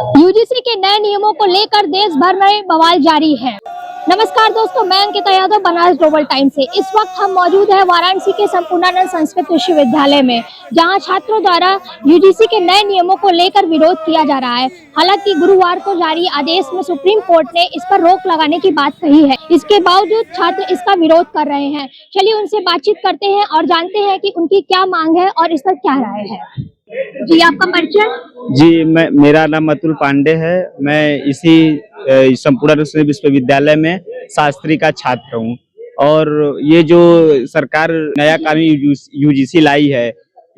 UGC के नए नियमों को लेकर देश भर में बवाल जारी है। नमस्कार दोस्तों, मैं अंकिता यादव, बनारस ग्लोबल टाइम्स से। इस वक्त हम मौजूद हैं वाराणसी के संपूर्णानंद संस्कृत विश्वविद्यालय में, जहां छात्रों द्वारा यूजीसी के नए नियमों को लेकर विरोध किया जा रहा है। हालांकि गुरुवार को जारी आदेश में सुप्रीम कोर्ट ने इस पर रोक लगाने की बात कही है। इसके बावजूद छात्र इसका विरोध कर रहे हैं। चलिए उनसे बातचीत करते हैं और जानते हैं कि उनकी क्या मांग है और इस पर क्या राय है। जी, आपका परिचय? जी, मेरा नाम अतुल पांडे है। मैं इसी संपूर्ण विश्वविद्यालय में शास्त्री का छात्र हूँ। और ये जो सरकार नया कानून यूजीसी लाई है,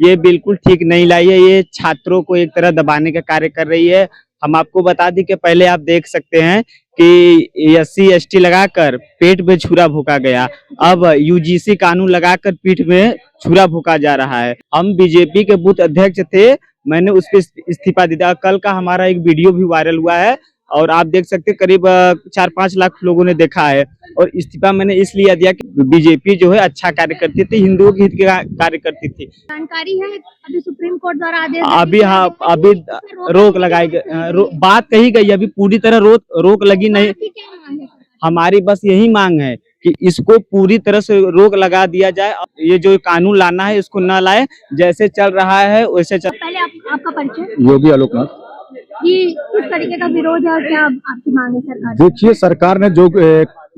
ये बिल्कुल ठीक नहीं लाई है। ये छात्रों को एक तरह दबाने का कार्य कर रही है। हम आपको बता दें कि पहले आप देख सकते हैं कि SC ST लगाकर पेट में छुरा भोंका गया, अब यूजीसी कानून लगाकर पीठ में छुरा भोंका जा रहा है। हम बीजेपी के बूथ अध्यक्ष थे, मैंने उस पर इस्तीफा दे दिया। कल का हमारा एक वीडियो भी वायरल हुआ है और आप देख सकते हैं करीब 4-5 लाख लोगों ने देखा है। और इस्तीफा मैंने इसलिए दिया कि बीजेपी जो है अच्छा कार्य करती थी, हिंदुओं के हित के कार्य करती थी। जानकारी है अभी सुप्रीम कोर्ट द्वारा आदेश अभी रोक लगाई गई, बात कही गई, अभी पूरी तरह रोक लगी नहीं। हमारी बस यही मांग है कि इसको पूरी तरह से रोक लगा दिया जाए। ये जो कानून लाना है इसको न लाए, जैसे चल रहा है वैसे चल। पहले आपका परिचय? योगी आलोकनाथ। ये किस तरीके का विरोध है और क्या आपकी मांग है सरकार? देखिए, सरकार ने जो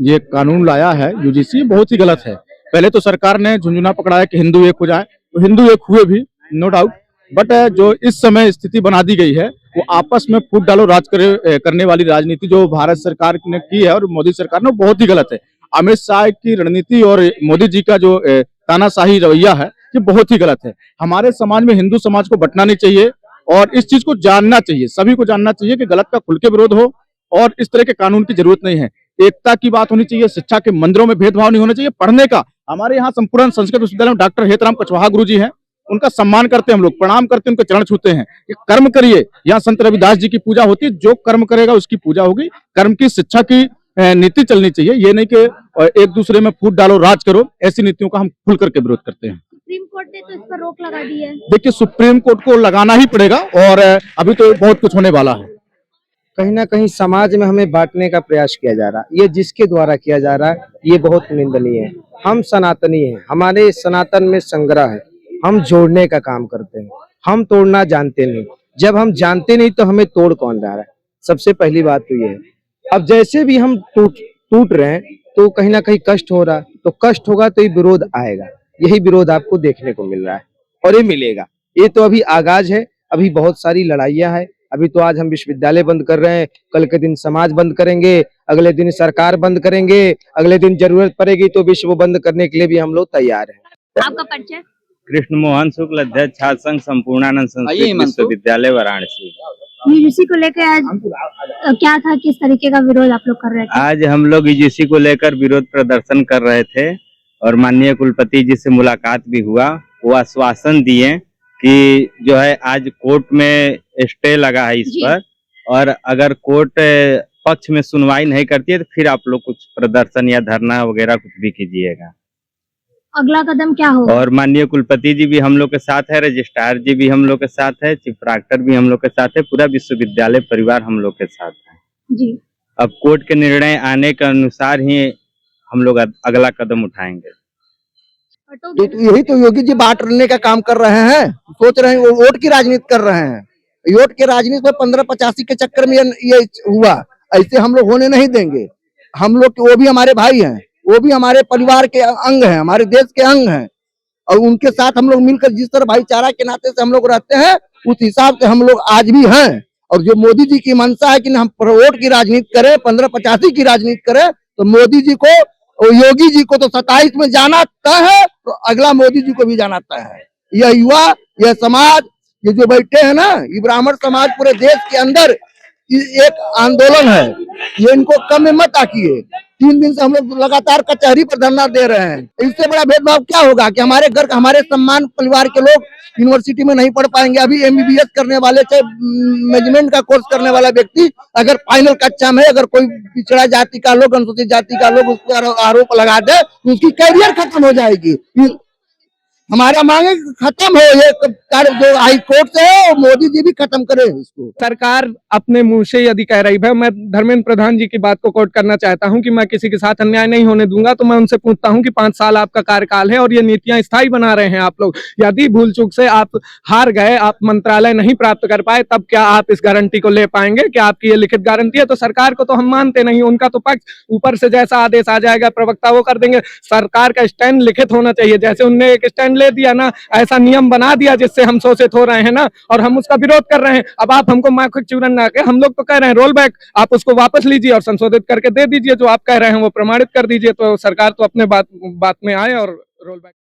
ये कानून लाया है यूजीसी, बहुत ही गलत है। पहले तो सरकार ने झुंझुना पकड़ाया कि हिंदू एक हो जाए, तो हिंदू एक हुए भी, नो डाउट। बट जो इस समय स्थिति बना दी गई है, वो आपस में फूट डालो राज करने वाली राजनीति जो भारत सरकार ने की है और मोदी सरकार ने, बहुत ही गलत है। अमित शाह की रणनीति और मोदी जी का जो तानाशाही रवैया है, ये बहुत ही गलत है। हमारे समाज में हिंदू समाज को बंटना नहीं चाहिए और इस चीज को जानना चाहिए, सभी को जानना चाहिए कि गलत का खुल के विरोध हो और इस तरह के कानून की जरूरत नहीं है। एकता की बात होनी चाहिए, शिक्षा के मंदिरों में भेदभाव नहीं होना चाहिए, पढ़ने का। हमारे यहाँ संपूर्ण संस्कृत विश्वविद्यालय में डॉक्टर हेतराम कछवाहा गुरु जी हैं, उनका सम्मान करते हैं हम लोग, प्रणाम करते हैं, उनके चरण छूते हैं कि कर्म करिए। यहाँ संत रविदास जी की पूजा होती है, जो कर्म करेगा उसकी पूजा होगी। कर्म की शिक्षा की नीति चलनी चाहिए, ये नहीं कि एक दूसरे में फूट डालो राज करो। ऐसी नीतियों का हम खुल करके विरोध करते हैं। सुप्रीम कोर्ट ने तो इस पर रोक लगा दी है। देखिए, सुप्रीम कोर्ट को लगाना ही पड़ेगा और अभी तो बहुत कुछ होने वाला है। कहीं ना कहीं समाज में हमें बांटने का प्रयास किया जा रहा है, ये जिसके द्वारा किया जा रहा है ये बहुत निंदनीय है। हम सनातनी हैं, हमारे सनातन में संग्रह है, हम जोड़ने का काम करते हैं, हम तोड़ना जानते नहीं। जब हम जानते नहीं तो हमें तोड़ कौन रहा है? सबसे पहली बात तो ये है। अब जैसे भी हम टूट रहे हैं तो कहीं ना कहीं कष्ट हो रहा है, तो कष्ट होगा तो ये विरोध आएगा। यही विरोध आपको देखने को मिल रहा है और ये मिलेगा। ये तो अभी आगाज है, अभी बहुत सारी लड़ाइयां हैं। अभी तो आज हम विश्वविद्यालय बंद कर रहे हैं, कल के दिन समाज बंद करेंगे, अगले दिन सरकार बंद करेंगे, अगले दिन जरूरत पड़ेगी तो विश्व बंद करने के लिए भी हम लोग तैयार हैं। आपका परिचय? कृष्ण मोहन शुक्ल, अध्यक्ष छात्र संघ संपूर्णानंद संस्कृत विश्वविद्यालय वाराणसी। यूजीसी को लेकर आज क्या था, किस तरीके का विरोध आप लोग कर रहे थे? आज हम लोग यूजीसी को लेकर विरोध प्रदर्शन कर रहे थे और माननीय कुलपति जी से मुलाकात भी हुआ। वो आश्वासन दिए कि जो है आज कोर्ट में स्टे लगा है इस पर, और अगर कोर्ट पक्ष में सुनवाई नहीं करती है तो फिर आप लोग कुछ प्रदर्शन या धरना वगैरह कुछ भी कीजिएगा। अगला कदम क्या होगा? और माननीय कुलपति जी भी हम लोग के साथ है, रजिस्ट्रार जी भी हम लोग के साथ है, चीफ प्राक्टर भी हम लोग के साथ है, पूरा विश्वविद्यालय परिवार हम लोग के साथ है जी। अब कोर्ट के निर्णय आने के अनुसार ही हम लोग अगला कदम उठाएंगे। तो यही तो योगी जी बांटने का काम कर रहे हैं, सोच रहे हैं वो वोट की राजनीति कर रहे हैं। वोट की राजनीति में 1585 के चक्कर में ये हुआ। ऐसे हम लोग होने नहीं देंगे। हम लोग, वो भी हमारे भाई हैं, वो भी हमारे परिवार के अंग हैं, हमारे देश के अंग हैं, और उनके साथ हम लोग मिलकर जिस तरह भाईचारा के नाते से हम लोग रहते हैं, उस हिसाब से हम लोग आज भी हैं। और जो मोदी जी की मंशा है कि हम वोट की राजनीति करें, 1585 की राजनीति करें, तो मोदी जी को और योगी जी को तो 27 में जाना तय है, तो अगला मोदी जी को भी जाना तय है। यह युवा, यह समाज, ये जो बैठे हैं ना, ये ब्राह्मण समाज पूरे देश के अंदर एक आंदोलन है। ये इनको कम में मत आकिए। 3 दिन से हम लोग लगातार कचहरी पर धरना दे रहे हैं। इससे बड़ा भेदभाव क्या होगा कि हमारे घर, हमारे सम्मान परिवार के लोग यूनिवर्सिटी में नहीं पढ़ पाएंगे। अभी MBBS करने वाले, चाहे मैनेजमेंट का कोर्स करने वाला व्यक्ति अगर फाइनल कक्षा में अगर कोई पिछड़ा जाति का लोग, अनुसूचित जाति का लोग उस पर आरोप लगा दे तो उसकी कैरियर खत्म हो जाएगी। हमारा मांग है कि खत्म हो ये कार्य जो हाई कोर्ट से है, और मोदी जी भी खत्म करे इसको। सरकार अपने मुंह से यदि कह रही है, मैं धर्मेंद्र प्रधान जी की बात को कोट करना चाहता हूं कि मैं किसी के साथ अन्याय नहीं होने दूंगा, तो मैं उनसे पूछता हूं कि 5 साल आपका कार्यकाल है और ये नीतियां स्थायी बना रहे हैं आप लोग, यदि भूल चूक से आप हार गए, आप मंत्रालय नहीं प्राप्त कर पाए, तब क्या आप इस गारंटी को ले पाएंगे? क्या आपकी ये लिखित गारंटी है? तो सरकार को तो हम मानते नहीं, उनका तो पक्ष ऊपर से जैसा आदेश आ जाएगा प्रवक्ता वो कर देंगे। सरकार का स्टैंड लिखित होना चाहिए, जैसे उनने एक स्टैंड ले दिया ना, ऐसा नियम बना दिया जिससे हम शोषित हो रहे हैं ना, और हम उसका विरोध कर रहे हैं। अब आप हमको मौखिक चूरन ना के, हम लोग तो कह रहे हैं रोल बैक, आप उसको वापस लीजिए और संशोधित करके दे दीजिए, जो आप कह रहे हैं वो प्रमाणित कर दीजिए, तो सरकार तो अपने बात में आए और रोल बैक